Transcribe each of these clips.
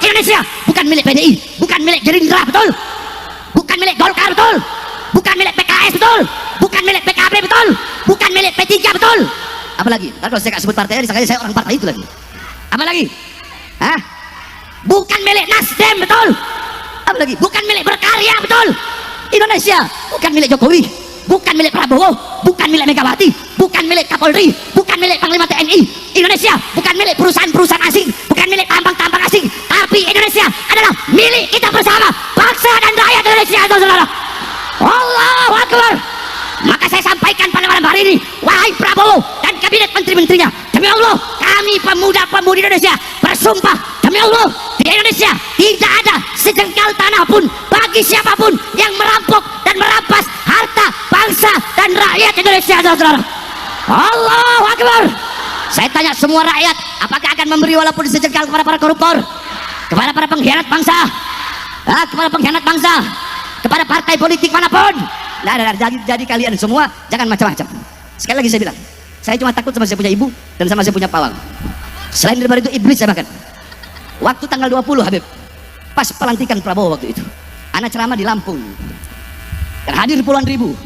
Indonesia bukan milik PDI, bukan milik Gerindra, betul? Bukan milik Golkar, betul? Bukan milik PKS, betul? Bukan milik PKB, betul? Bukan milik P3, betul? Apa lagi? Kalau saya nggak sebut partainya, disangka saya orang partai itu lagi. Apa lagi? Hah? Bukan milik Nasdem, betul? Apa lagi? Bukan milik Berkarya, betul? Indonesia bukan milik Jokowi, bukan milik Prabowo, bukan milik Megawati, bukan milik Kapolri, bukan milik Panglima TNI. Indonesia bukan milik perusahaan-perusahaan asing, bukan milik tambang-tambang asing, tapi Indonesia adalah milik kita bersama, bangsa dan rakyat Indonesia, saudara. Allahu Akbar. Maka saya sampaikan pada malam hari ini, wahai Prabowo dan kabinet menteri-menterinya, demi Allah, kami pemuda-pemudi Indonesia bersumpah, demi Allah, di Indonesia tidak ada sejengkal tanah pun bagi siapapun yang merampok dan merampas harta bangsa dan rakyat Indonesia, saudara. Allahu Akbar. Saya tanya semua rakyat, apakah akan memberi walaupun sejengkal kepada para koruptor, kepada para pengkhianat bangsa, kepada pengkhianat bangsa, kepada partai politik manapun? Nah, jadi kalian semua jangan macam-macam. Sekali lagi saya bilang, saya cuma takut sama saya punya ibu dan sama saya punya pawang. Selain daripada itu iblis saya bahkan. Waktu tanggal 20 Habib, pas pelantikan Prabowo waktu itu, anak ceramah di Lampung dan hadir puluhan ribu.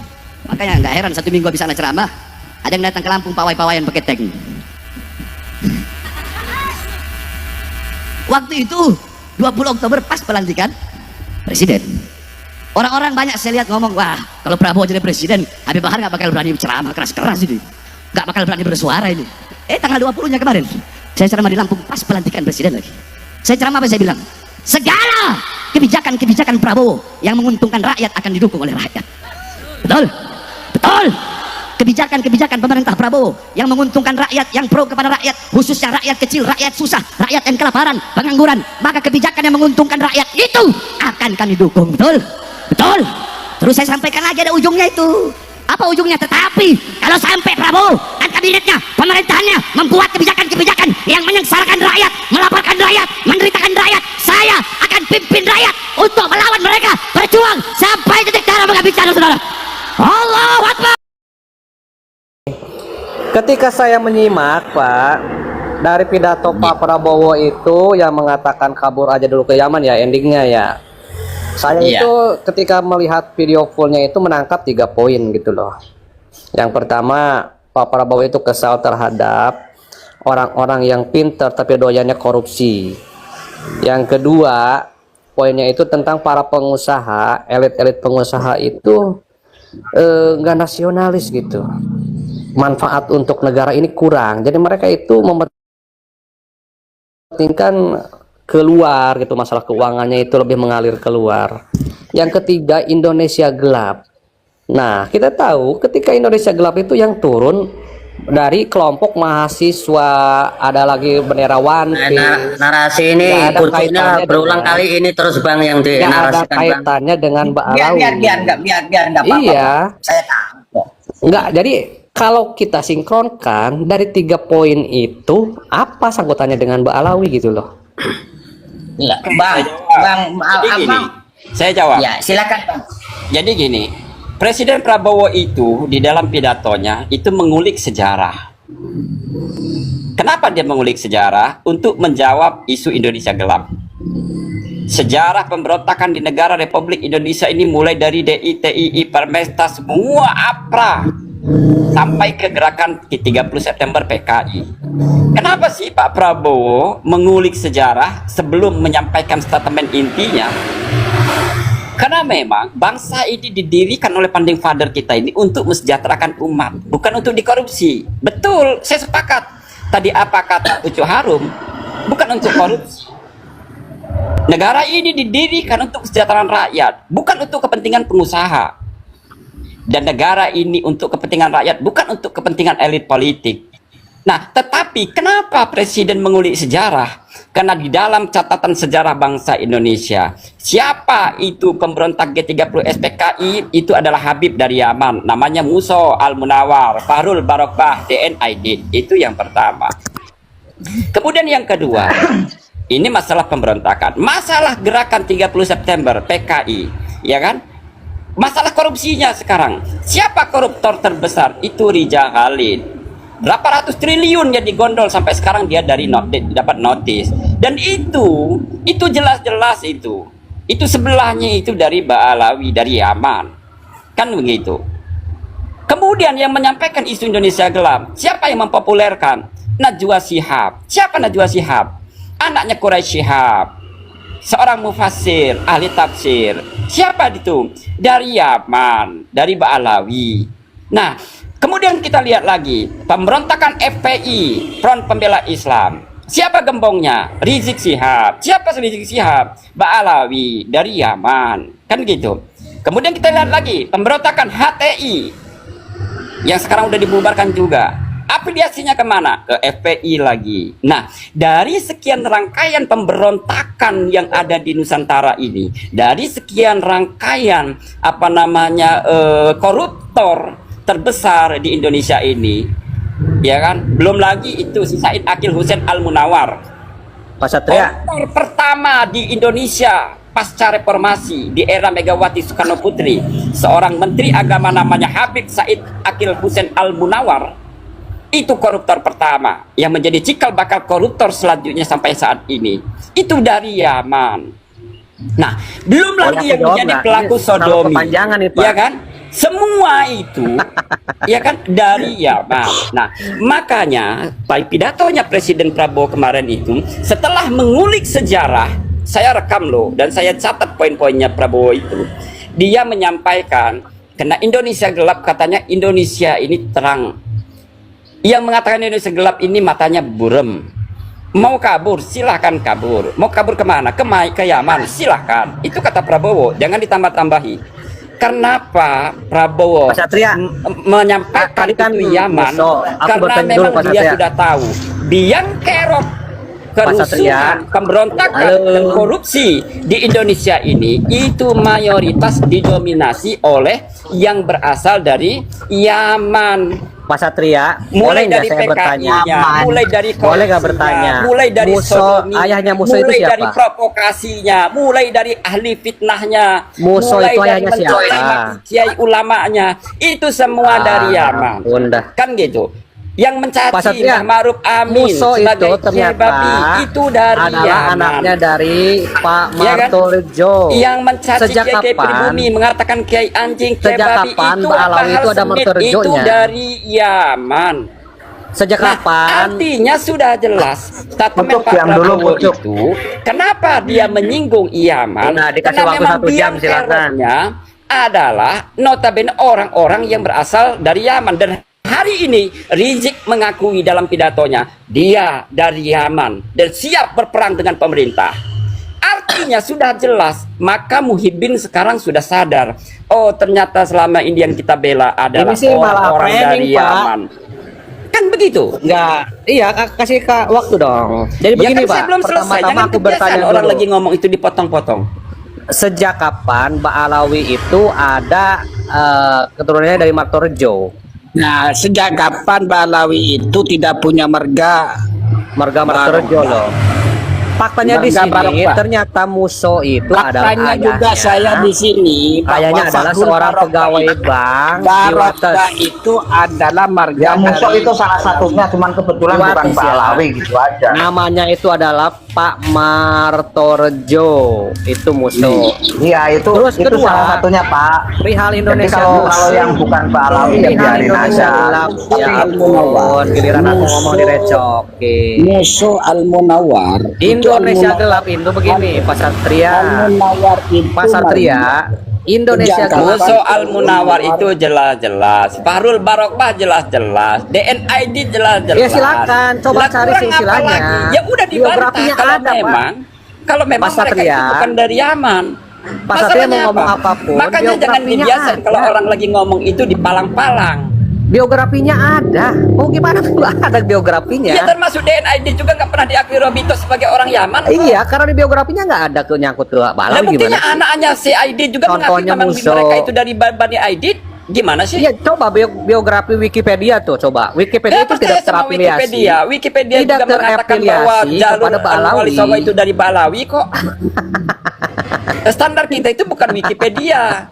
Makanya nggak heran satu minggu habis anak ceramah, ada yang datang ke Lampung pawai-pawayan pakai tank. Waktu itu 20 Oktober pas pelantikan presiden. Orang-orang banyak saya lihat ngomong, wah kalau Prabowo jadi presiden, Habib Bahar nggak bakal berani ceramah keras-keras ini, nggak bakal berani bersuara ini. Tanggal 20-nya kemarin saya ceramah di Lampung pas pelantikan presiden lagi. Saya ceramah apa saya bilang? Segala kebijakan-kebijakan Prabowo yang menguntungkan rakyat akan didukung oleh rakyat. Betul? Betul? Kebijakan-kebijakan pemerintah Prabowo yang menguntungkan rakyat, yang pro kepada rakyat, khususnya rakyat kecil, rakyat susah, rakyat yang kelaparan, pengangguran, maka kebijakan yang menguntungkan rakyat itu akan kami dukung. Betul? Betul? Terus saya sampaikan lagi ada ujungnya itu. Apa ujungnya? Tetapi kalau sampai Prabowo dan kabinetnya, pemerintahannya membuat kebijakan-kebijakan yang menyengsarakan rakyat, melaporkan rakyat, menderitakan rakyat, saya akan pimpin rakyat untuk melawan mereka, berjuang sampai titik darah menghabiskan, saudara. Allahu Akbar. Ketika saya menyimak, Pak, dari pidato Pak Prabowo itu yang mengatakan kabur aja dulu ke Yaman ya, endingnya ya. Saya itu ketika melihat video fullnya itu menangkap 3 poin gitu loh. Yang pertama, Pak Prabowo itu kesal terhadap orang-orang yang pinter tapi doyannya korupsi. Yang kedua, poinnya itu tentang para pengusaha, elit-elit pengusaha itu nggak nasionalis gitu. Manfaat untuk negara ini kurang. Jadi mereka itu mementingkan keluar gitu, masalah keuangannya itu lebih mengalir keluar. Yang ketiga, Indonesia gelap. Nah, kita tahu ketika Indonesia gelap itu yang turun dari kelompok mahasiswa, ada lagi bendera One Piece. Narasi ini kaitannya berulang kali ini terus Bang yang dinarasikan, ada kaitannya dengan Mbak Alawi. Biar enggak apa-apa. Iya. Saya tahu. Enggak, jadi kalau kita sinkronkan dari 3 poin itu, apa sangkutannya dengan Mbak Alawi gitu loh? Enggak, Bang, saya jawab. Ya, silakan Bang. Jadi gini, Presiden Prabowo itu di dalam pidatonya itu mengulik sejarah. Kenapa dia mengulik sejarah? Untuk menjawab isu Indonesia gelap. Sejarah pemberontakan di negara Republik Indonesia ini mulai dari DITII, Permesta, semua APRA sampai ke gerakan 30 September PKI. Kenapa sih Pak Prabowo mengulik sejarah sebelum menyampaikan statement intinya? Karena memang bangsa ini didirikan oleh founding father kita ini untuk mesejahterakan umat, bukan untuk dikorupsi. Betul, saya sepakat. Tadi apa kata Ucu Harum? Bukan untuk korupsi. Negara ini didirikan untuk kesejahteraan rakyat, bukan untuk kepentingan pengusaha. Dan negara ini untuk kepentingan rakyat, bukan untuk kepentingan elit politik. Nah, tetapi kenapa Presiden mengulik sejarah? Karena di dalam catatan sejarah bangsa Indonesia, siapa itu pemberontak G30 SPKI? Itu adalah Habib dari Yaman, namanya Musa Al-Munawar, Fahrul Barokah, DNID. Itu yang pertama. Kemudian yang kedua, Ini masalah pemberontakan, masalah gerakan 30 September PKI, ya kan? Masalah korupsinya sekarang. Siapa koruptor terbesar? Itu Rija Khalid. Berapa ratus triliun yang digondol sampai sekarang dia dapat notis. Dan itu jelas-jelas itu. Itu sebelahnya itu dari Ba'alawi, dari Yaman. Kan begitu. Kemudian yang menyampaikan isu Indonesia gelap, siapa yang mempopulerkan? Najwa Shihab. Siapa Najwa Shihab? Anaknya Quraisy Shihab, seorang mufassir, ahli tafsir. Siapa itu? Dari Yaman, dari Ba'alawi. Nah, kemudian kita lihat lagi pemberontakan FPI, Front Pembela Islam. Siapa gembongnya? Rizik Shihab. Siapa Rizik Shihab? Ba'alawi dari Yaman. Kan gitu. Kemudian kita lihat lagi pemberontakan HTI yang sekarang udah dibubarkan juga. Afiliasinya kemana? Ke FPI lagi. Nah, dari sekian rangkaian pemberontakan yang ada di Nusantara ini, dari sekian rangkaian koruptor terbesar di Indonesia ini, ya kan? Belum lagi itu si Said Akil Hussein Al-Munawar, Pak Satria. koruptor pertama di Indonesia pasca reformasi di era Megawati Soekarno Putri, seorang menteri agama namanya Habib Said Akil Hussein Al-Munawar. Itu koruptor pertama yang menjadi cikal bakal koruptor selanjutnya sampai saat ini. Itu dari Yaman. Nah, belum lagi yang menjadi pelaku sodomi, ya kan? Semua itu, ya kan, dari Yaman. Nah, makanya pidatonya Presiden Prabowo kemarin itu, setelah mengulik sejarah, saya rekam loh dan saya catat poin-poinnya Prabowo itu. Dia menyampaikan, karena Indonesia gelap, katanya Indonesia ini terang. Yang mengatakan Indonesia gelap ini matanya burem. Mau kabur, silahkan kabur. Mau kabur kemana? Ke Yaman, silahkan. Itu kata Prabowo, jangan ditambah-tambahi. Kenapa Prabowo menyampaikan itu Yaman? Karena memang dia sudah tahu biang kerok kerusuhan, pemberontakan dan korupsi di Indonesia ini itu mayoritas didominasi oleh yang berasal dari Yaman. Pak Satria, Mulai boleh nggak dari saya bertanya? PKI-nya, mulai dari Boleh nggak bertanya? mulai dari Muso, sodomi, ayahnya Muso itu mulai siapa? dari provokasinya, mulai dari ahli fitnahnya, Muso mulai itu dari ayahnya siapa? mencaci kiai ulamanya, itu semua dari Yaman. Bunda. Kan gitu. Yang mencaci Pak Satria, Ma'ruf Amin Muso sebagai itu ternyata babi, itu dari adalah Yaman. anaknya dari Pak Ya kan? Martorejo. Yang mencaci Sejak kiai kapan? pribumi, mengatakan kiai anjing, kiai Sejak babi, kapan itu Mbak Alawi Bahar itu ada Smith, Martorejonya? itu dari Yaman. Sejak Nah, kapan? artinya sudah jelas statement Pucuk, Pak diam dulu, Prabowo Pucuk. itu kenapa dia menyinggung Yaman? Nah, dikasih Karena waktu memang 1 jam, biang silakan. keroknya adalah notabene orang-orang yang berasal dari Yaman. Dan hari ini Rizik mengakui dalam pidatonya dia dari Yaman dan siap berperang dengan pemerintah. Artinya sudah jelas, maka Muhyiddin sekarang sudah sadar. Oh, ternyata selama ini yang kita bela adalah Ini sih malah orang-orang dari framing, Pak. Yaman. Kan begitu? Enggak, iya kasih waktu dong. Jadi Ya begini kan saya Pak, belum selesai. pertama-tama Jangan aku bertanya kebiasaan orang dulu. lagi ngomong itu dipotong-potong. Sejak kapan Mbak Alawi itu ada keturunannya dari Martorejo? Nah, sejak kapan Balawi itu tidak punya marga? Marga Martorejo loh. Faktanya di Marga sini Barokah. ternyata Muso itu adalah Faktanya ayahnya. juga saya di sini Ayahnya bahwa adalah Fahrul seorang Barokah pegawai itu- bank di Barokah Wates. itu adalah marga Ya Muso dari- itu salah satunya, cuman kebetulan Di bukan Wates, Pak ya. Alawi gitu aja. Namanya itu adalah Pak Martorejo. Itu Muso. Iya itu Terus itu kedua, salah satunya Pak. Perihal Jadi Indonesia kalau yang bukan Pak Alawi ya Perihal biarin Indonesia aja. gelap. Ya ampun, giliran aku ngomong direcokin. Musuh Al-Munawar. Indonesia gelap itu begini, Pak Satria. Al-Munawar itu Pak Satria, Indonesia Sejak gelap. Muso Al-Munawar itu jelas-jelas, Fahrul Barokah jelas-jelas, DNID jelas-jelas. Ya, silakan, coba Lah, cari kurang silsilahnya. apa lagi? Ya udah dibantah Biografinya kalau ada, Pak. kalau memang Pak mereka Satria. itu bukan dari Yaman. Pak Satria Masalahnya mau ngomong apa? apapun, Makanya jangan biografinya dibiasain kalau ada. orang lagi ngomong itu dipalang-palang. Biografinya ada. Mau gimana tuh ada biografinya? Ya termasuk DNID juga nggak pernah diakui Robito sebagai orang Yaman. kok. Iya, karena di biografinya nggak ada nyangkut ke Nah, Balawi buktinya gimana? anaknya si Aidit juga mengakui Contohnya memang Muso. mereka itu dari Bani Aidit. Gimana sih? Iya, coba biografi Wikipedia tuh, coba. Wikipedia itu percaya tidak sama terafiliasi. Wikipedia Tidak juga mengatakan bahwa terafiliasi jalur kepada Balawi. Wali Songo itu dari Balawi kok. Standar kita itu bukan Wikipedia.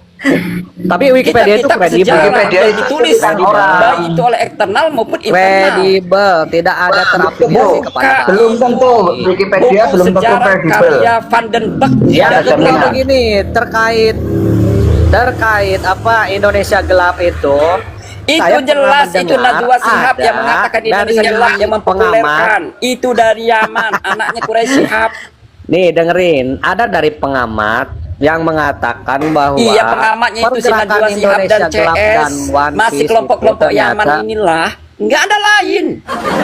Tapi Wikipedia itu kredibel. Wikipedia itu ditulis tulisan orang. baik itu oleh eksternal maupun internal. Kredibel, tidak ada terafiliasi kepada Bukan. Belum tentu Wikipedia Buku belum tentu sejarah kredibel. karya Van den Berg. Ya, Ada kalau jaminan. begini terkait apa Indonesia gelap itu saya Itu jelas pernah itu mendengar Najwa Shihab ada yang mengatakan dari Indonesia gelap yang mempopulerkan. Itu dari Yaman, anaknya Quraisy Shihab. nih dengerin, ada dari pengamat yang mengatakan bahwa Iya, pengamatnya itu si pergerakan Najwa Shihab dan Indonesia gelap CS. dan One Masih Piece kelompok-kelompok itu Yaman ternyata- inilah. Nggak ada lain.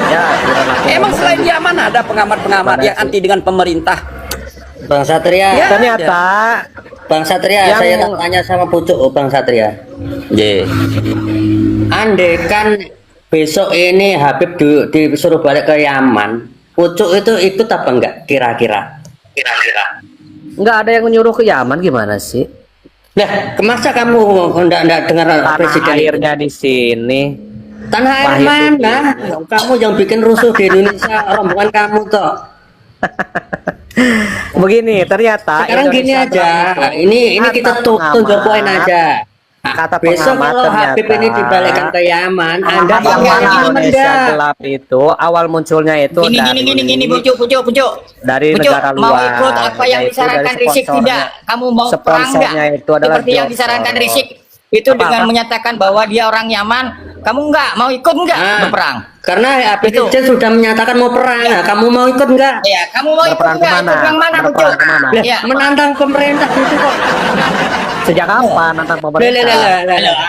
ya, sudah laku. Emang selain Yaman ada pengamat-pengamat yang anti dengan pemerintah. Bang Satria, Ya. Ternyata Bang Satria, Yang- saya tak tanya sama Pucuk, Bang Satria. Ye. Andai kan besok ini Habib disuruh balik ke Yaman, Pucuk itu ikut apa enggak kira-kira? nggak ada yang menyuruh ke Yaman, gimana sih? Nah, masa kamu enggak dengar Tanah presiden? airnya di sini. Tanah air Wahid itu. mana? Kamu yang bikin rusuh di Indonesia, rombongan kamu toh. Begini, ternyata Sekarang gini Indonesia aja, gelap itu ini kata kita pengamat- tunjuk poin aja. Nah, Kata besok pengamat kalau Habib ternyata- ini dibalikkan ke Yaman, Anda Yang pakai mana Yaman Indonesia enggak? gelap itu awal munculnya itu Gini, pucuk. dari Pucuk, negara mau luar, ikut apa yang yaitu disarankan dari Rizik sponsornya. tidak? Kamu mau perang Sponsornya enggak? itu adalah Seperti yang Johnson. disarankan Rizik itu Apa-apa? dengan menyatakan bahwa dia orang Yaman. Kamu enggak mau ikut enggak Ah. berperang? Karena Habib Itu. Rizik sudah menyatakan mau perang. Nah, kamu mau ikut enggak? Ya, kamu mau ikut Berperang enggak? kemana? Ikut yang mana, Berperang pucuk? kemana? Lah, Ya, menantang pemerintah gitu kok. Sejak kapan tentang pemerintah?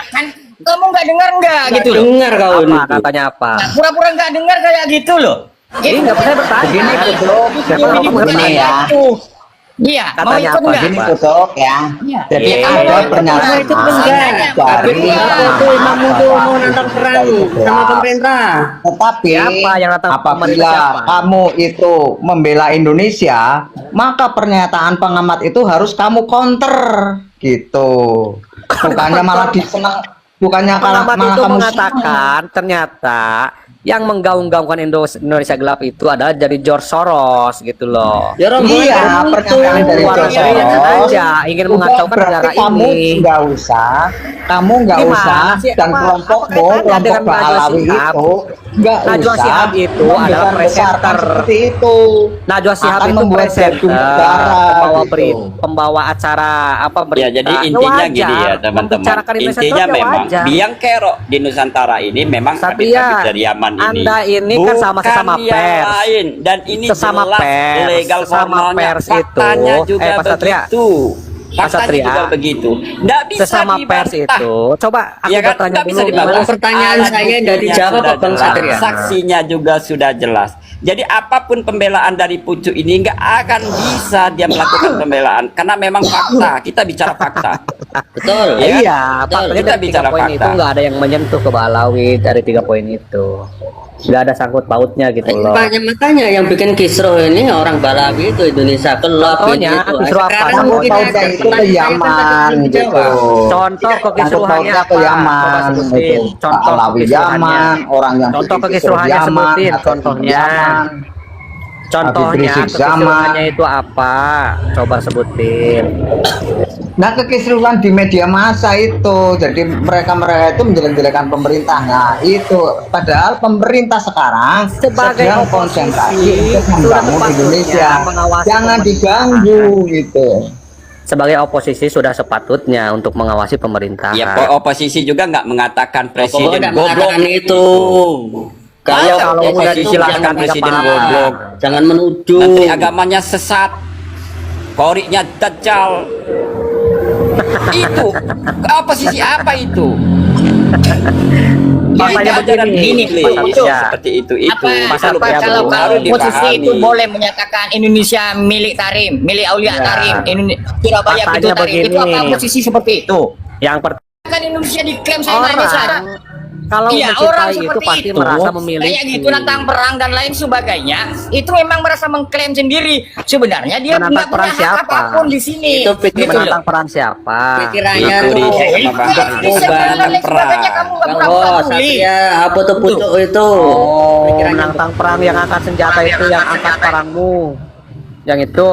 kan kamu enggak dengar enggak gitu loh. Dengar kau ini. Apa katanya apa? Nah, pura-pura enggak dengar kayak gitu loh. Ini nggak bisa bertanya. Begini Pucuk, Siapa Ini kamu bukan bertanya? ya. itu. Iya, mau Katanya ikut apa? enggak? Begini Pucuk ya. Jadi Iya. ada Mau pernyataan ikut enggak? dari Itu Imam Mudu mau nantang perang sama pemerintah. Tetapi Siapa yang datang ke pemerintah, apabila siapa? kamu itu membela Indonesia, maka pernyataan pengamat itu harus kamu counter gitu. Bukannya malah disenang, bukannya Pengamat malah itu kamu mengatakan ternyata yang menggaung-gaungkan Indonesia gelap itu adalah dari George Soros gitu loh. Ya rombongan Iya, kamu itu. pernyataan dari Luar George negeri yang Soros aja ingin udah mengacaukan berarti negara kamu ini. kamu nggak Gimana usah sih? dan Apa kelompokmu, kaitannya kelompok dengan Najwa Balawi Shihab? itu nggak Najwa usah Shihab itu adalah membesar-besarkan presenter. seperti itu. Najwa Shihab Akan itu membuat presenter, gaduh negara, pembawa gitu. pembawa acara apa Ya, berita. jadi intinya gini ya, wajar, teman-teman. membicarakan Indonesia Intinya gelap ya memang wajar. biang kerok di Nusantara ini memang Satria, habis-habis dari Yaman ini. Anda ini kan sama-sama Bukan yang pers. lain. Dan ini Sesama jelas pers, legal sesama formalnya. pers itu. Faktanya juga Pak Satria. begitu. Pak Faktanya Satria. juga begitu. Nggak bisa Sesama pers dibantah. itu. Coba aku Ya kan, bertanya nggak bisa dulu. dibantah. Kalau pertanyaan Alat saya buktinya dari dijawab, sudah Bang jelas. Satria. Saksinya juga sudah jelas. Jadi apapun pembelaan dari Pucuk ini nggak akan bisa dia melakukan pembelaan karena memang fakta. Kita bicara fakta. Betul. Ya kan? Iya, Betul. faktanya Kita dari 3 bicara poin fakta. itu nggak ada yang menyentuh ke Balawi dari 3 poin itu. Nggak ada sangkut pautnya gitu loh. Makanya yang bikin kisruh ini orang Balawi itu Indonesia gelap Contohnya, gitu. kisruh apa? Sekarang Sangkut mungkin pautnya ada itu ke Yaman gitu. Contoh kekisruhannya Sangkut pautnya ke apa? Yaman Coba sebutin. gitu. Contoh Balawi kekisruhannya. Yaman, orang yang Contoh bikin kekisruhannya Yaman, sebutin, atau contohnya. Yaman. Contohnya Rizik kekisruhannya zaman. itu apa? Coba sebutin. Nah, kekisruhan di media massa itu, jadi mereka itu menjelek-jelekan pemerintah. Nah, itu padahal pemerintah sekarang Sebagai sedang oposisi, konsentrasi untuk sudah membangun sepatutnya Indonesia. mengawasi Jangan pemerintah. diganggu gitu. Sebagai oposisi sudah sepatutnya untuk mengawasi pemerintahan. Ya, oposisi juga nggak mengatakan Pokoknya presiden tidak goblok. mengatakan itu. Kalau Kalau udah oposisi dijelaskan jangan presiden apa-apa. goblok. Jangan menuduh. Menteri agamanya sesat, koriknya dajjal. Itu oposisi apa itu? Faktanya Ini ajaran begini, Iblis. Pak Satria. Seperti itu. Apa, Pasal apa ya, kalau betul. kalau Harus posisi dipahami. itu boleh menyatakan Indonesia milik Tarim, milik Aulia Ya. Tarim, Surabaya Faktanya itu Tarim. Itu begini. apa posisi seperti itu? Yang pertama Kan Indonesia diklaim saya Indonesia. Kalau Iya, mencintai orang itu seperti pasti itu, merasa memiliki. kayak gitu nantang perang dan lain sebagainya, itu memang merasa mengklaim sendiri. Sebenarnya dia Menantang nggak punya perang hak siapa? apapun di sini. Itu pikiran Gitu loh. Menantang perang siapa? Pikirannya Itu tuh dia sama itu Bang beban. Diserang dan lain sebagainya, kamu nggak Oh, pura-pura peduli. Satria, apa tuh pucuk itu? Oh, Pikirannya menantang perang yang angkat senjata itu yang angkat perangmu. Yang itu.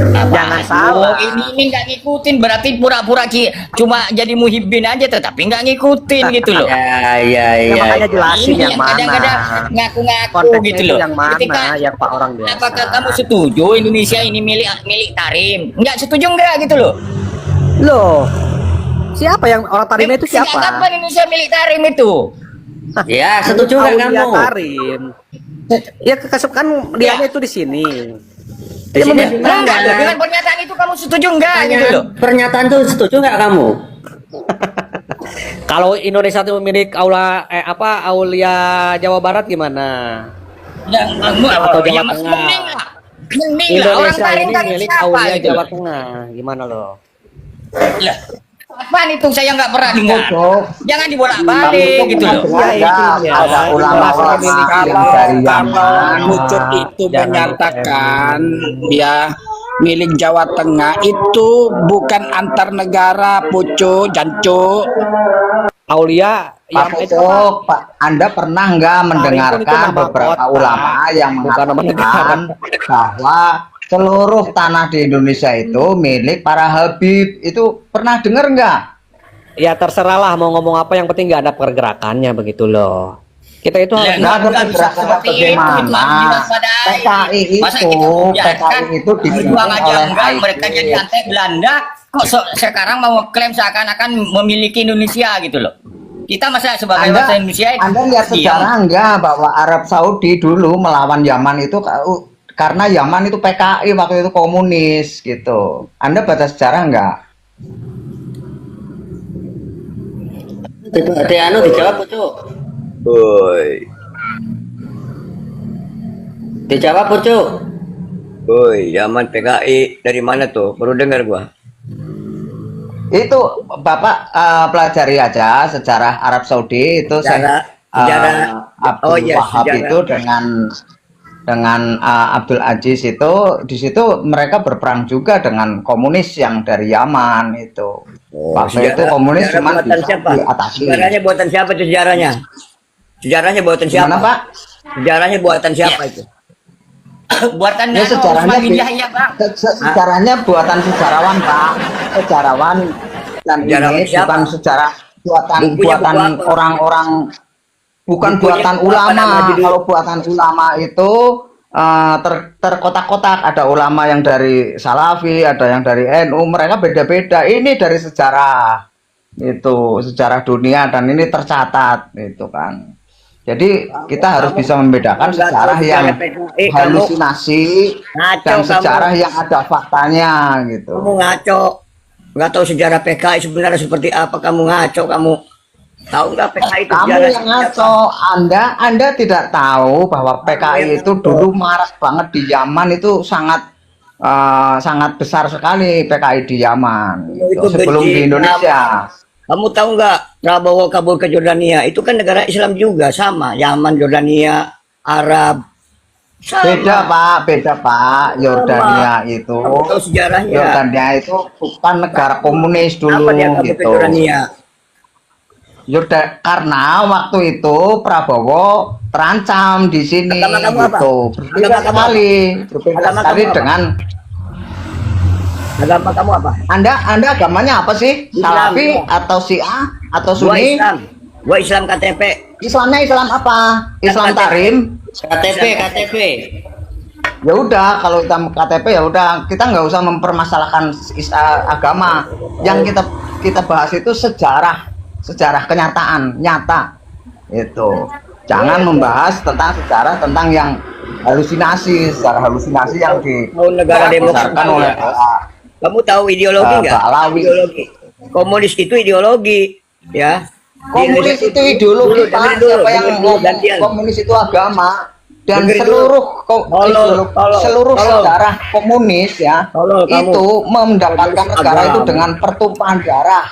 Jangan salah. Oh, ini nggak ngikutin, berarti pura-pura cuma jadi muhibbin aja, tetapi nggak ngikutin gitu loh. Ya, Ya, makanya jelasin Ini yang mana. kadang-kadang ngaku-ngaku Konteksnya gitu itu loh. yang mana Ketika yang Pak orang biasa. apakah kamu setuju Indonesia ini milik Tarim? Nggak setuju nggak gitu loh? Loh, siapa yang orang Tarim itu Sejak siapa? kapan Indonesia milik Tarim itu? Ya, setuju nggak Aulia kamu? Tarim. Ya kan dianya itu di sini. Di sini Enggak, dengan pernyataan itu kamu setuju nggak gitu loh? Pernyataan tuh setuju nggak kamu? Kalau Indonesia itu milik Aulia Jawa Barat gimana? Yang kamu Atau Jawa ya, Mas, Tengah. mending lah orang Indonesia Tarim ini Tarim milik siapa Aulia gitu Jawa loh? Tengah. Gimana loh? Lah, apaan itu saya nggak pernah dengar. Pucuk. Jangan dibolak-balik gitu loh. Ya, intinya, ada ulama-ulama milik yang Kalau dari kalau Yaman. Pucuk itu Jangan menyatakan ya milik Jawa Tengah itu bukan antar negara, Pucuk, Jancu. Aulia Pak yang itu Pucuk, Pak, Anda pernah nggak mendengarkan itu nama beberapa kota, ulama yang bukan nama mengatakan bahwa seluruh tanah di Indonesia itu milik para Habib? Itu pernah dengar nggak? ya terserahlah mau ngomong apa, yang penting nggak ada pergerakannya begitu loh. Kita itu harus Nggak ada Nggak bisa pergerakan seperti itu bagaimana? harus diwaspadai. PKI Masa itu, kita membiarkan PKI itu dipimpin berjuang aja oleh enggak, ISIS. mereka jadi antek Belanda, kok sekarang mau klaim seakan-akan memiliki Indonesia gitu loh. Kita masa sebagai bangsa Indonesia Anda lihat diam. sejarah enggak bahwa Arab Saudi dulu melawan Yaman itu karena Yaman itu PKI waktu itu komunis gitu. Anda baca sejarah enggak? Anu dijawab Pucuk. Woi, Dijawab Pucuk. woi, zaman PKI dari mana tuh? Baru dengar gua. Itu Bapak pelajari aja sejarah Arab Saudi itu Sejarah- Abdul oh iya, Wahab sejarah. itu dengan Abdul Aziz itu di situ mereka berperang juga dengan komunis yang dari Yaman itu. Waktu itu komunis sejarah cuma buatan bisa siapa? diatasi. Sejarahnya buatan siapa itu sejarahnya? Sejarahnya buatan siapa? Gimana Pak? Sejarahnya buatan siapa itu? buatan Ya sejarahnya ya Bang. sejarahnya buatan sejarawan Pak, sejarawan dan Sejarawan ini siapa? bukan sejarah buatan Bukunya buku apa? orang-orang, bukan Bukunya buatan buku apa ulama. nama judul? Kalau buatan ulama itu terkotak-kotak, ada ulama yang dari Salafi, ada yang dari NU, mereka beda-beda. Ini dari sejarah itu, sejarah dunia, dan ini tercatat itu kan. Jadi kita harus bisa membedakan kamu nggak sejarah tahu yang sejarah PKI, kamu halusinasi ngaco dan kamu. sejarah yang ada faktanya gitu. Kamu ngaco. Nggak tahu sejarah PKI sebenarnya seperti apa, kamu ngaco kamu. Tahu nggak PKI itu Kamu sejarah yang ngaco, Anda tidak tahu bahwa PKI itu dulu marak banget di Yaman, itu sangat besar sekali PKI di Yaman Itu gitu, sebelum benci. di Indonesia. Kamu tahu nggak Prabowo kabur ke Jordania? Itu kan negara Islam juga, sama. Yaman, Jordania, Arab. Sama. Beda Pak. Yordania itu, Kamu tahu sejarahnya? Yordania itu bukan negara komunis dulu Apa dia kabur ke gitu. Jordania? Karena waktu itu Prabowo terancam di sini Agama kamu apa? gitu. Berbeda Agama kamu sekali, apa? berbeda Agama sekali kamu apa? dengan Agama kamu apa? Anda agamanya apa sih? Islam. Salafi atau Syiah atau Gua Sunni? Islam. Gua Islam KTP. Islamnya Islam apa? Islam KTP. Tarim. KTP. Ya udah, kalau kita KTP ya udah, kita nggak usah mempermasalahkan agama. Yang kita bahas itu sejarah kenyataan nyata itu. Jangan membahas tentang sejarah tentang yang sejarah halusinasi yang Mau negara demokrasi dibesarkan oleh Kamu tahu ideologi nggak? Ba'alawi. Ideologi. Komunis itu ideologi, ya. Komunis itu ideologi, Pak. Siapa yang ngomong komunis itu agama? Dan Dengerin seluruh Tolol. sejarah komunis ya Tolol kamu. itu mendapatkan negara Agama. itu dengan pertumpahan darah.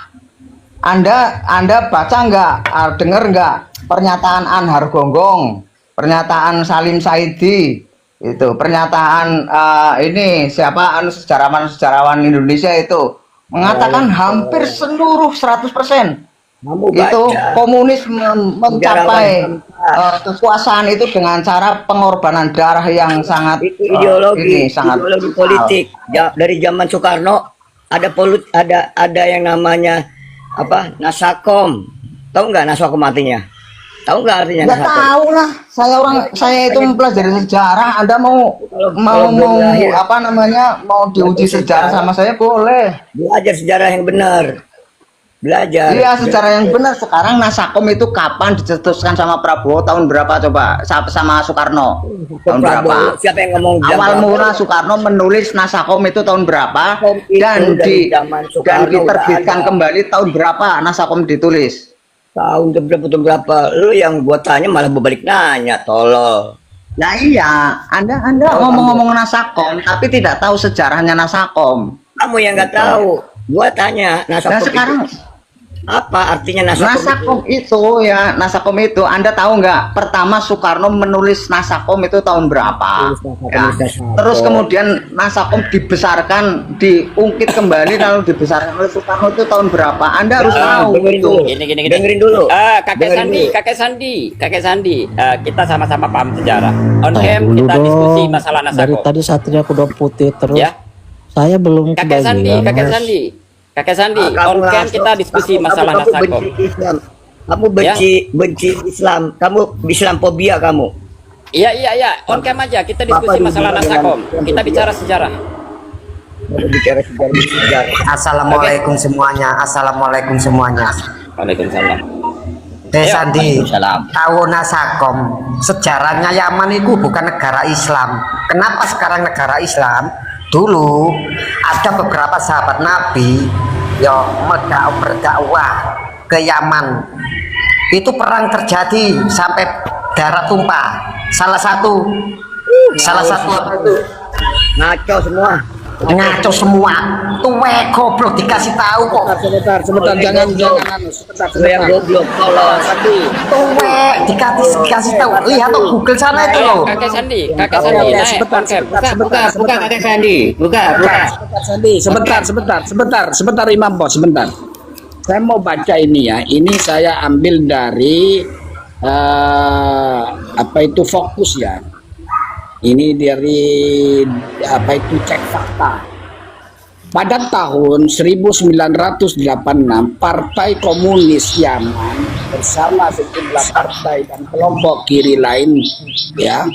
Anda baca nggak, dengar nggak pernyataan Anhar Gonggong, pernyataan Salim Saidi, itu pernyataan ini siapa sejarawan Indonesia itu mengatakan hampir seluruh 100% Kamu itu baca komunis mencapai sejarawan kekuasaan itu dengan cara pengorbanan darah yang sangat itu ideologi, sangat ideologi politik. Dari zaman Soekarno ada yang namanya apa? Nasakom. Tahu nggak Nasakom artinya? Tahu nggak artinya nggak Nasakom? tahu lah, saya itu mempelajari sejarah. Anda mau apa namanya, mau diuji sejarah sama saya boleh. Belajar sejarah yang benar. Belajar. Iya, secara yang benar. Sekarang Nasakom itu kapan dicetuskan sama Prabowo, tahun berapa coba? Sama Soekarno tahun berapa? Siapa yang ngomong Awal mula Soekarno menulis Nasakom itu tahun berapa, dan diterbitkan kembali tahun berapa Nasakom ditulis? Tahun berapa? Lu yang gua tanya malah berbalik nanya, tolol. Nah iya, Anda ngomong-ngomong Nasakom tapi tidak tahu sejarahnya Nasakom. Kamu yang nggak tahu. Gua tanya Nasakom. Nah sekarang apa artinya Nasakom? Nasakom itu Anda tahu nggak? Pertama Soekarno menulis Nasakom itu tahun berapa? Ya. Terus kemudian Nasakom dibesarkan, diungkit kembali lalu dibesarkan oleh Soekarno itu tahun berapa? Anda harus tahu itu. Gini. Dengerin dulu. Kakek Sandi, kita sama-sama paham sejarah. On Saya cam dulu kita dong. diskusi masalah Dari Nasakom. tadi Satria kuda putih terus. Ya. Saya belum Kakek Sandi, kebagian, Kakek Sandi, on cam kita diskusi masalah kamu Nasakom. benci Islam. Kamu benci Islam. Kamu Islamophobia kamu. Iya. On cam aja kita diskusi masalah Nasakom. Kita bicara sejarah. Bicara sejarah. Assalamualaikum semuanya. Assalamualaikum semuanya. Waalaikumsalam. Sandi, Waalaikumsalam. tahu Nasakom, sejarahnya Yaman itu bukan negara Islam. Kenapa sekarang negara Islam? Dulu ada beberapa sahabat Nabi yang berdakwah ke Yaman. Itu perang terjadi sampai darah tumpah. Salah satu apa itu? Ngaco semua. Ngaco semua. Tuwe goblok dikasih tahu kok. Sebentar, jangan Lu yang goblok, tolol. Tuwe dikasih tahu. Lihat tuh Google sana itu loh. Kakek Sandi, naik on cam. Buka kakek Sandi, buka. Sebentar Imam Bos, sebentar. Saya mau baca ini ya. Ini saya ambil dari apa itu Fokus ya. Ini dari apa itu Cek Fakta. Pada tahun 1986, Partai Komunis Yaman bersama sejumlah partai dan kelompok kiri lain ya.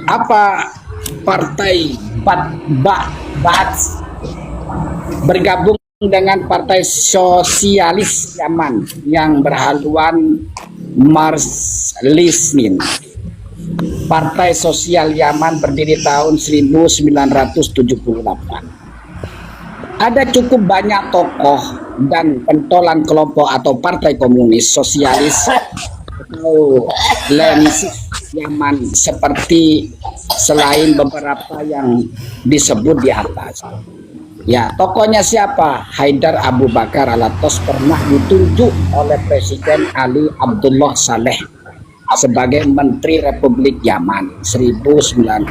Apa partai Ba'ath bergabung dengan Partai Sosialis Yaman yang berhaluan Marxisme. Partai Sosial Yaman berdiri tahun 1978. Ada cukup banyak tokoh dan pentolan kelompok atau partai komunis, sosialis atau Lenisis Yaman seperti selain beberapa yang disebut di atas. Ya, tokohnya siapa? Haidar Abu Bakar Alatos pernah ditunjuk oleh Presiden Ali Abdullah Saleh sebagai Menteri Republik Yaman 1990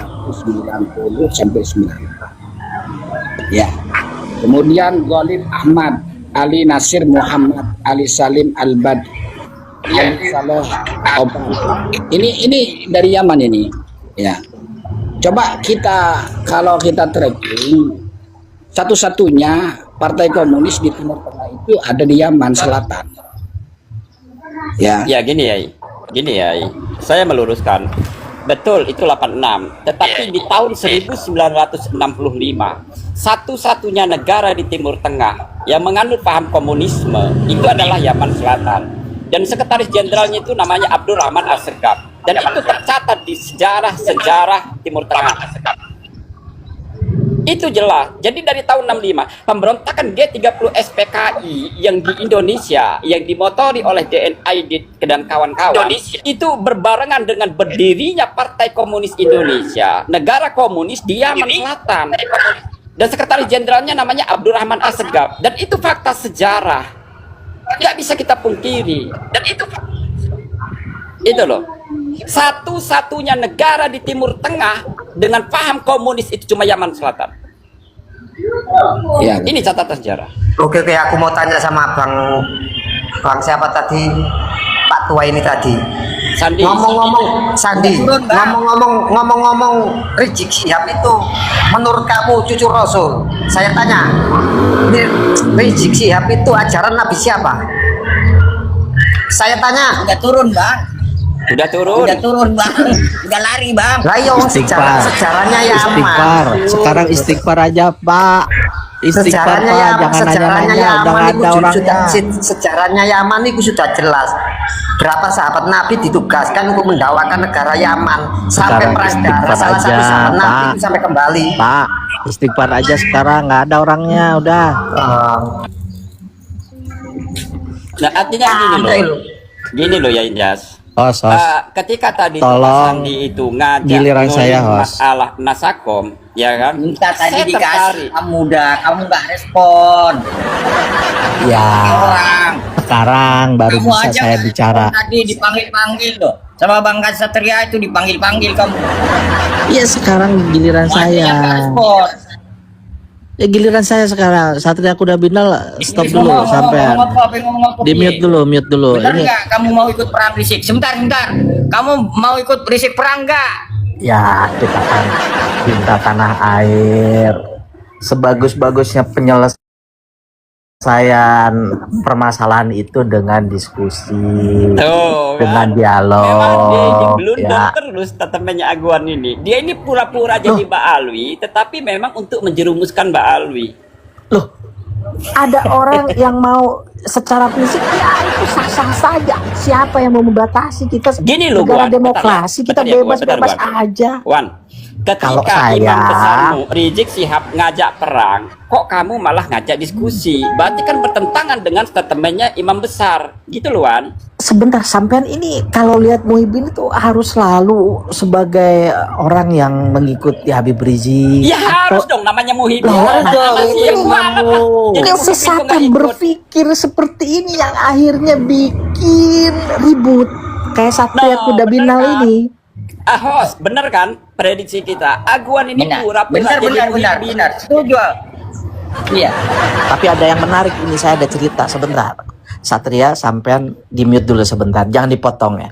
sampai 94. Ya. Kemudian Ghalib Ahmad, Ali Nasir Muhammad, Ali Salim Al-Bad, Ali Saleh Obal. Ini dari Yaman ini. Ya. Coba kalau kita tracking, satu-satunya partai komunis di Timur Tengah itu ada di Yaman Selatan. Ya. Ya gini ya, saya meluruskan. Betul itu 86. Tetapi di tahun 1965 satu-satunya negara di Timur Tengah yang menganut paham komunisme itu adalah Yaman Selatan. Dan sekretaris jenderalnya itu namanya Abdurrahman As-Segaf. Dan itu tercatat di sejarah Timur Tengah. Itu jelas. Jadi dari tahun 65 pemberontakan G30 SPKI yang di Indonesia yang dimotori oleh DNI dan kawan-kawan itu berbarengan dengan berdirinya Partai Komunis Indonesia, negara komunis di Yaman Selatan. Dan sekretaris jenderalnya namanya Abdurrahman Assegaf. Dan itu fakta sejarah. Nggak bisa kita pungkiri. Dan itu loh. Satu-satunya negara di Timur Tengah dengan paham komunis itu cuma Yaman Selatan. Ya. Ini catatan sejarah. Oke, aku mau tanya sama bang siapa tadi, Pak Tua ini tadi. Sandi. Ngomong-ngomong Sandi, ngomong-ngomong Rizik Syihab itu menurut kamu cucu Rasul? Saya tanya, ini Rizik Syihab itu ajaran Nabi siapa? Saya tanya. Udah turun bang. Udah turun. Udah turun bang. Udah lari bang. Rayo sejarahnya ya Istighfar. Sekarang istighfar aja, Pak. Istighfar, Pak. Jangan nanya-nanya. Jangan ada orangnya. Sejarahnya Yaman itu sudah jelas. Berapa sahabat Nabi ditugaskan untuk mendakwakan negara Yaman sampai Sekarang perang darah istighfar salah satu aja, sahabat Nabi Pak. itu sampai kembali. Pak, istighfar aja sekarang. Nggak ada orangnya, udah. Nah, artinya gini loh ya Injas. Host. Ketika tadi Tolong Pak Sandi itu ngajak giliran ngulik saya, host. masalah Nasakom, ya kan? Minta tadi Saya dikasih tertarik. kamu nggak respon. Ya, Orang. sekarang baru Kamu bisa aja saya nggak bicara. respon tadi dipanggil loh. Sama Bang Satria itu dipanggil kamu. Iya, sekarang giliran Masih saya. yang nggak respon. Ya giliran saya sekarang. Satria Kuda Binal stop Ini dulu ngomong sampai apa, di mute dulu, Benar Ini nggak kamu mau ikut perang Rizik? Sebentar. Kamu mau ikut Rizik perang nggak? ya kita kan cinta tanah air. Sebagus-bagusnya penyelesaian permasalahan itu dengan diskusi, Tuh, dengan kan? Memang dia dialog, blunder ya. terus temennya Aguan ini. Dia ini pura-pura jadi Mbak Alwi, tetapi memang untuk menjerumuskan Mbak Alwi. Loh, ada orang yang mau secara fisik ya itu sah-sah saja. Siapa yang mau membatasi kita? Gini loh, negara Wan, demokrasi, bentar kita ya, Wan, bebas-bebas bentar, aja. Wan, Kalau ketika saya- imam besarmu Rizik Syihab ngajak perang, kok kamu malah ngajak diskusi? Berarti kan bertentangan dengan statementnya imam besar, gitu loh, Wan. Sebentar, sampean ini kalau lihat Muhyiddin itu harus selalu sebagai orang yang mengikuti Habib Rizik. Ya harus dong, namanya Muhyiddin. Lah, Namanya ini yang mana, Pak? Jadi Muhyiddin kok kesesatan nggak ikut? berpikir seperti ini yang akhirnya bikin ribut kayak Satria Nah, Kuda bener Binal kan? ini. Host, bener kan prediksi kita? Aguan ini pura-pura jadi Muhyiddin. Benar. Setuju. Iya. Tapi ada yang menarik ini, saya ada cerita sebentar. Satria, sampean di mute dulu sebentar, jangan dipotong ya.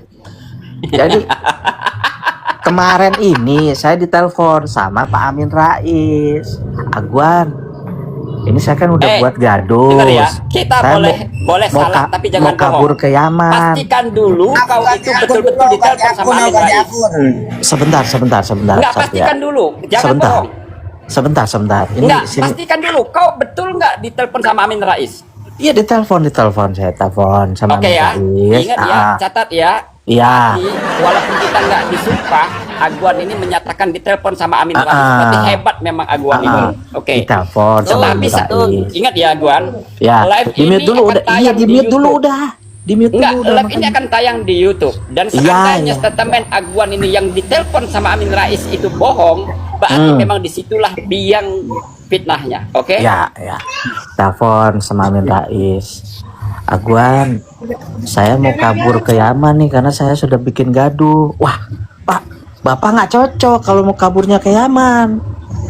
Jadi kemarin ini saya ditelepon sama Pak Amin Rais. Aguan, ini saya kan udah buat gaduh. Dengar ya, kita Saya boleh mau salah, tapi jangan mau kabur bohong. ke Yaman. Pastikan dulu kau itu betul-betul ditelepon sama Amin Rais. Sebentar, Enggak, Satria. pastikan dulu, jangan Sebentar. bohong. Sebentar. Ini Enggak, sini. pastikan dulu kau betul nggak ditelepon sama Amin Rais. Iya, ditelepon, saya telepon sama Oke Amin ya, Rais. ingat ya, catat ya. Iya. Tapi, walaupun kita nggak disumpah, Aguan ini menyatakan ditelepon sama Amin Rais. Berarti hebat memang Aguan ini. Oke. Ditelepon sama Tetapi Amin Rais. ingat ya Aguan. Ya, Live di mute ini dulu akan udah. Iya, tayang di mute dulu YouTube. udah. Di mute Enggak, dulu udah. live ini akan tayang di YouTube. Dan Iya, seandainya iya. statement Aguan ini yang ditelepon sama Amin Rais itu bohong, berarti memang disitulah biang fitnahnya. Oke? Ya. Telepon sama Amin Rais. Aguan, saya mau kabur ke Yaman nih karena saya sudah bikin gaduh. Wah, Pak, Bapak nggak cocok kalau mau kaburnya ke Yaman.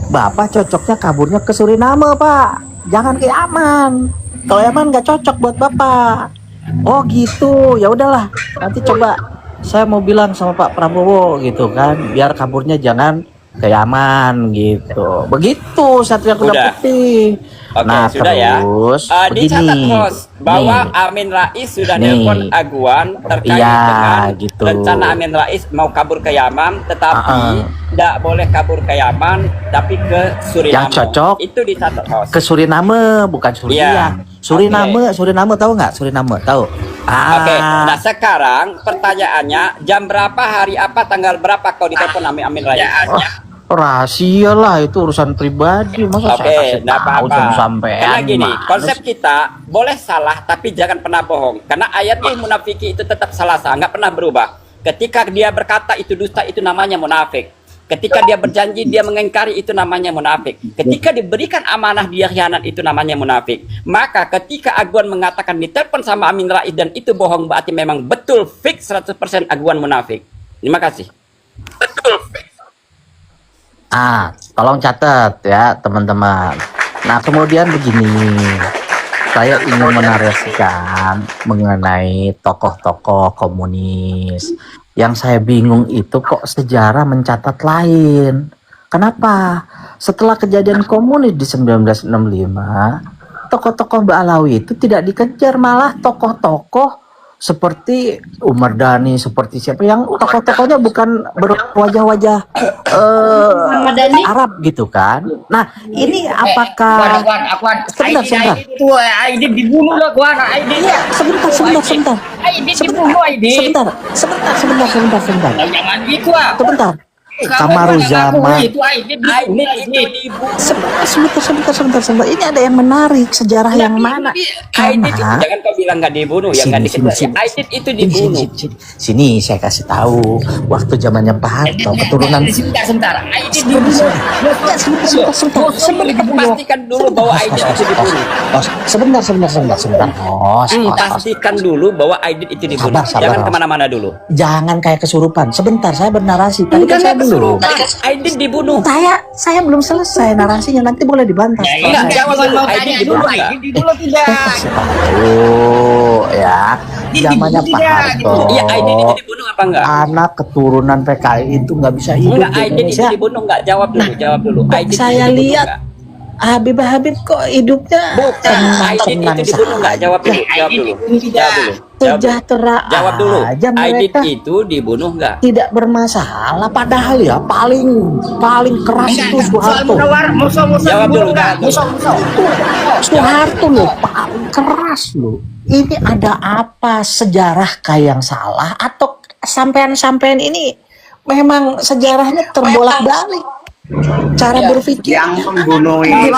Bapak cocoknya kaburnya ke Suriname, Pak. Jangan ke Yaman. Kalau Yaman nggak cocok buat Bapak. Oh gitu, ya udahlah. Nanti coba saya mau bilang sama Pak Prabowo gitu kan, biar kaburnya jangan ke Yaman gitu. Begitu Satria Kuda Udah. Putih. Oke, Nah, sudah ya. terus Dicatat begini. host bahwa Nih. Amin Rais sudah Nih. nelpon Aguan terkait Iya, dengan gitu. rencana Amin Rais mau kabur ke Yaman, tetapi tidak boleh kabur ke Yaman, tapi ke Suriname. Yang cocok itu dicatat host. ke Suriname, bukan Iya. Suriah. Suriname tahu nggak? Suriname tahu? Oke, nah sekarang pertanyaannya, jam berapa, hari apa, tanggal berapa kau ditelepon Amin Rais? Rahasia lah, itu urusan pribadi. Masa saya Oke, kasih enggak tahu apa-apa. sampean? Karena gini, Gimana konsep sih? kita boleh salah tapi jangan pernah bohong. Karena ayatul munafiki itu tetap salah, nggak pernah berubah. Ketika dia berkata itu dusta, itu namanya munafik. Ketika dia berjanji dia mengingkari, itu namanya munafik. Ketika diberikan amanah dia khianat, itu namanya munafik. Maka ketika Aguan mengatakan ditelepon sama Amin Rais dan itu bohong, berarti memang betul fix 100% Aguan munafik. Terima kasih. Tolong catat ya teman-teman. Nah kemudian begini, saya ingin menarasikan mengenai tokoh-tokoh komunis. Yang saya bingung itu kok sejarah mencatat lain. Kenapa? Setelah kejadian komunis di 1965, tokoh-tokoh Ba'alawi itu tidak dikejar, malah tokoh-tokoh seperti Umar Dhani, seperti siapa yang tokoh-tokohnya bukan berwajah-wajah Arab gitu kan. Nah ini apakah sebentar Aidit dibunuh loh, Guan. Aidit. Iya, sebentar. Aidit dibunuh, Aidit. Sebentar. Jangan gitu, ah. Sebentar. Kamaruzaman. Sebentar. Ini ada yang menarik, sejarah yang mana? Aidit itu jangan kau bilang nggak dibunuh, ya nggak dikejar. Aidit itu dibunuh. Sini saya kasih tahu. Waktu zamannya Pak Harto, keturunan. Sebentar. Aidit dibunuh. Pastikan dulu bahwa Aidit itu dibunuh. Sebentar. Pastikan dulu bahwa Aidit itu dibunuh. Sabar, Jangan kemana-mana dulu. Jangan kayak kesurupan. Sebentar, saya bernarasi. Tadi kan saya dulu. Aidit dibunuh. Saya belum selesai narasinya, nanti boleh dibantah. Enggak, jawab dulu. Aidit dibunuh nggak? Ya, zamannya Pak Harto. Iya, Aidit itu dibunuh apa enggak? Anak keturunan PKI itu nggak bisa hidup Enggak, di Aidit itu Indonesia. dibunuh enggak? Jawab dulu. Aidit Saya itu dibunuh lihat nggak? Habib kok hidupnya Aidit itu dibunuh enggak? Jawab dulu. sejahtera Jawab dulu. aja Aidit mereka. itu dibunuh enggak? Tidak bermasalah, padahal ya paling keras itu Soeharto. Jawab dulu. Soeharto loh paling keras loh. Ini ada apa, sejarah yang salah atau sampean ini memang sejarahnya terbolak-balik cara berpikir yang membunuh ini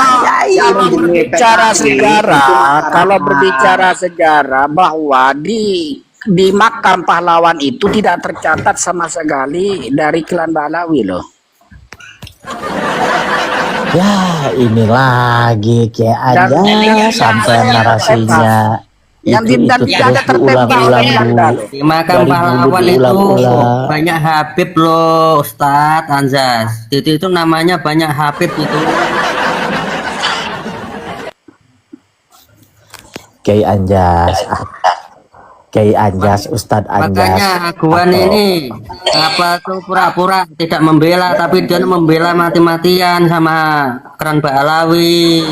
Berbicara sejarah, kalau berbicara sejarah bahwa di makam pahlawan itu tidak tercatat sama sekali dari klan Ba'alawi loh. Ya ini lagi kayak aja sampai narasinya Yang tidak ada diulang-ulang tertembak. Di makam pahlawan itu banyak Habib loh, Ustadz Anjas. Itu namanya banyak Habib itu. Kiai Anjas, Ustadz Anjas. Makanya Aguan ini apa tuh pura-pura tidak membela, tapi dia membela mati-matian sama klan Ba'alawi.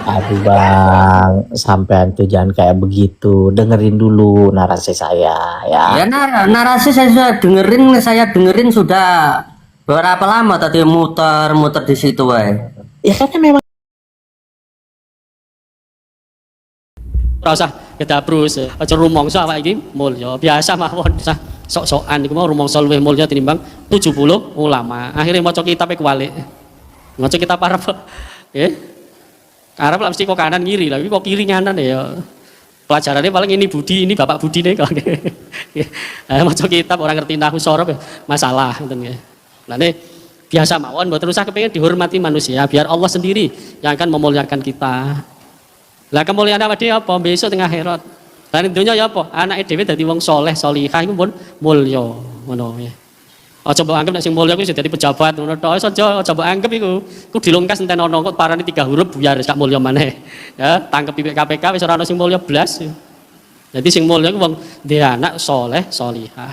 Aduh bang, sampean tuh jangan kayak begitu. Dengerin dulu narasi saya ya. Ya narasi saya dengerin sudah berapa lama tadi muter di situ, Ya karena memang ora usah kedabrus aja rumangsa awake iki mulya biasa mawon sok-sokan iku mau rumangsa luwih mulya tinimbang 70 ulama. Akhirnya maca kitabe kuwalik. Maca kitab Arab. Nggih. Arab lah mesti kok kanan kiri, tapi kok kiri nganan ya. Pelajarannya paling ini Budi, ini Bapak Budi nih kok. Maca kitab orang ngerti nahwu sorof ya masalah ngoten nggih. Lah biasa mawon mboten usah kepengin dihormati manusia, biar Allah sendiri yang akan memuliakan kita. Lah kemuliaan apa dia apa besok tengah akhirat. Lan dunya ya apa? Anake dhewe dadi wong saleh, salihah iku pun mulya ngono ya. Aja mbok anggap nek sing mulya kuwi dadi pejabat ngono tok. Aja mbok anggap iku. Ku dilungkas enten ana kok parane 3 huruf buyar sak mulya maneh. Ya, tangkep pipik KPK wis ora ana sing mulya blas. Jadi sing mulya ku wong duwe anak saleh, salihah.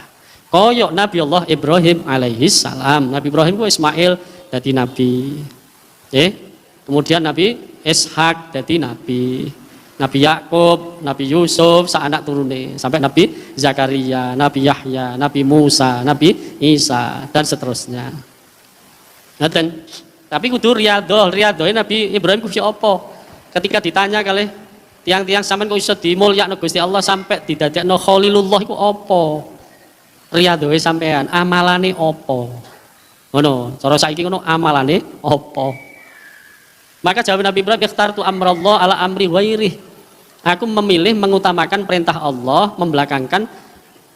Kaya Nabi Allah Ibrahim alaihi salam. Nabi Ibrahim ku Ismail dadi nabi. Kemudian Nabi Ishak dadi nabi. Nabi Yakub, Nabi Yusuf, anak turune sampai Nabi Zakaria, Nabi Yahya, Nabi Musa, Nabi Isa dan seterusnya. Ngaten. Tapi kudu riyadohe Nabi Ibrahim ku apa? Ketika ditanya kali tiang-tiang sampean kok iso dimulyakno Gusti Allah sampai didadekno Khalilullah iku apa? Riyadohe sampean, amalane apa? Ngono, cara saiki ngono amalane apa? Maka jawab Nabi Ibrahim, ikhtartu amrallah ala amri ghairih. Aku memilih mengutamakan perintah Allah, membelakangkan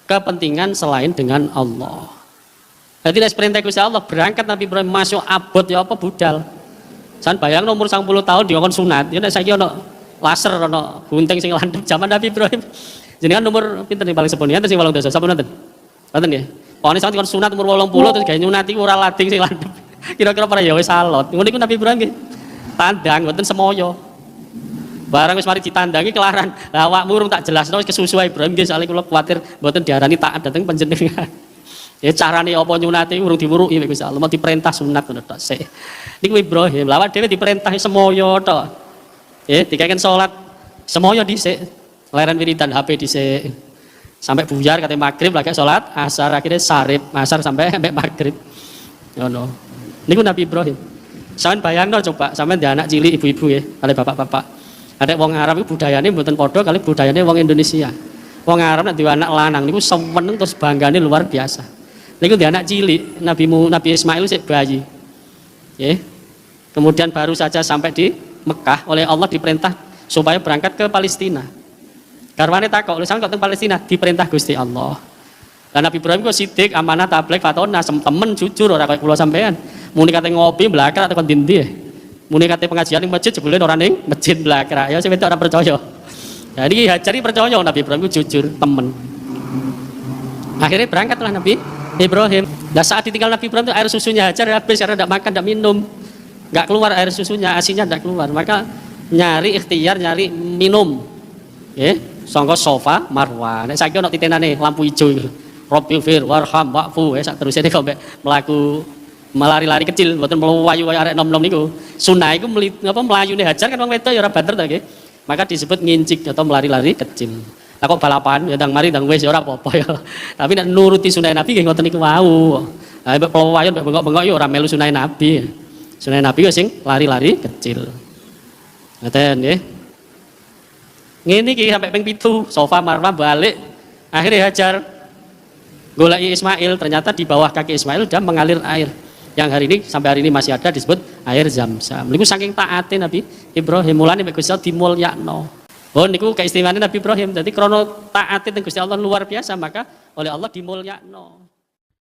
kepentingan selain dengan Allah. Jadi nek perintah Gusti Allah berangkat Nabi Ibrahim masuk abot ya apa budal. San bayang umur 90 tahun dikon sunat. Ya nek saiki ono laser ono gunting sing landhep zaman Nabi Ibrahim. Jenengan umur pinten nih paling sepuluh enten sing 8 dosa. Sampun nonton. Nonton nggih. Pokoknya sampe dikon sunat umur 80 terus gawe nyunati ora lading sing landhep. Kira-kira para ya wis salot. Ngono iku Nabi Ibrahim nggih. Tandang mboten semoyo. Barang wis mari ditandangi kelaran. Lah awakmu urung tak jelasno wis kesusu Ibrahim nggih soalé kula kuwatir mboten diarani taat dhateng panjenengan. Ya carane apa nyunati urung diwuruki mek Gusti Allah, mau diperintah sunat ngono tok sik. Niku Ibrahim, lawat dhewe diperintah semoyo tok. Dikaken salat semoyo dhisik, leren wiridan HP dhisik. Sampai buyar kate magrib lagi salat, asar akhirnya sarip, asar sampai magrib. Ngono. Niku Nabi Ibrahim. Sampeyan bayangno coba, sampeyan di anak cilik ibu-ibu ya, kali bapak-bapak. Ada wong Arab iku budayane mboten padha kali budayane wong Indonesia. Wong Arab nek duwe anak lanang niku seneng terus banggane luar biasa. Niku di anak cilik, Nabi Ismail sik bayi. Kemudian baru saja sampai di Mekah oleh Allah diperintah supaya berangkat ke Palestina. Karwane takok, lha sampeyan kok teng Palestina diperintah Gusti Allah. Lah Nabi Ibrahim kok sidik, amanah, tabligh, fatona, temen jujur ora kaya kula sampean. Muni kate ngopi blakar tekan ndi. Muni kate pengajian ning masjid jebule ora ning masjid blakar. Ya sing wedok ora percaya. Nah ini Hajar percaya Nabi Ibrahim itu jujur, temen. Akhirnya berangkatlah Nabi Ibrahim. Nah saat ditinggal Nabi Ibrahim itu air susunya Hajar habis karena tidak makan, tidak minum, nggak keluar air susunya, asinya tidak keluar. Maka nyari ikhtiar, nyari minum. Sangka sofa Marwah. Nek saiki ana titenane lampu hijau itu. Rabbil fir warham wa'fu sak terusane kok melaku melari-lari kecil, mboten melayu kaya arek nom-nom niku. Sunah iku melayune Hajar kan wong wedok ya ora banter ta nggih. Maka disebut ngincik atau melari-lari kecil. Lah kok balapan ya ndang mari ndang wis ya ora apa-apa ya. Tapi nek nuruti sunah Nabi nggih ngoten niku wau. Lah mbek pelawayan mbek bengok-bengok ya ora melu sunah Nabi. Sunah Nabi ya sing lari-lari kecil. Ngoten nggih. Ngene iki sampai ping 7, Sofa Marwah balik. Akhirnya Hajar goleki Ismail, ternyata di bawah kaki Ismail sudah mengalir air. Yang hari ini sampai hari ini masih ada disebut air Zam-Zam. Niku saking taatnya Nabi Ibrahim, mulane mek Gusti Allah dimulyakno. Oh niku keistimewaan Nabi Ibrahim. Jadi krono taatnya Gusti Allah luar biasa, maka oleh Allah dimulyakno.